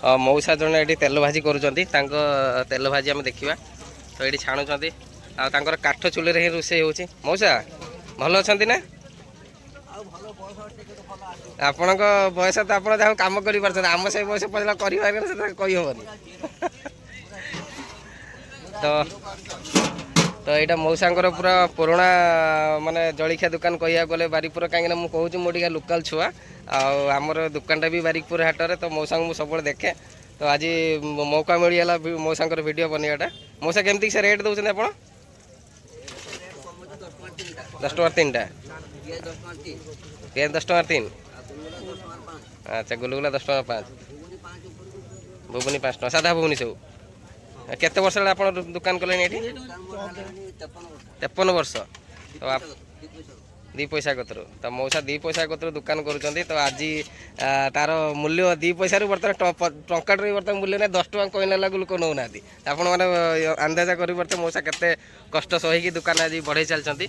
मौसा जड़े ये तेल भाजी कर तेल भाजी आम देखा तो ये छाणुंट आर काठ चूल्हे हिं रोषे हो मौसा भल अच्छा ना आपण बयस तो आप कम कर आम से बयस पहला करहबनी तो तो यहाँ मौसा पूरा पुराणा माने जलिखिया दुकान कह गले बारिकपुर कहीं मुझे मुझे लोकल छुआ आमर दुकानटा भी बारिकपुर हाटर तो मौसा को सब देखे तो आज मौका मिलगला मौसा वीडियो बनवाटा मौसा केमती से रेट दौरान आप 10 टଙ୍କା 3टा पियाज 10 टଙ୍କା 3 अच्छा गुलगुला 10 टଙ୍କା 5 भुवनी 5 टଙ୍କା साधा भुवनी सब केते वर्ष आप दुकान कले 53 वर्ष तो आप 2 पैसा कतर तो मौसा 2 पैसा कतर दुकान कर तो आज तार मूल्य 2 पैसा बर्तमान टंका बर्तमान मूल्य ना 10 टଙ୍କା कहीने लगे लोक नौ ना आपण मैंने अंदाजा कर मौसा केते कष्ट सही दुकान आज बढ़े चलती।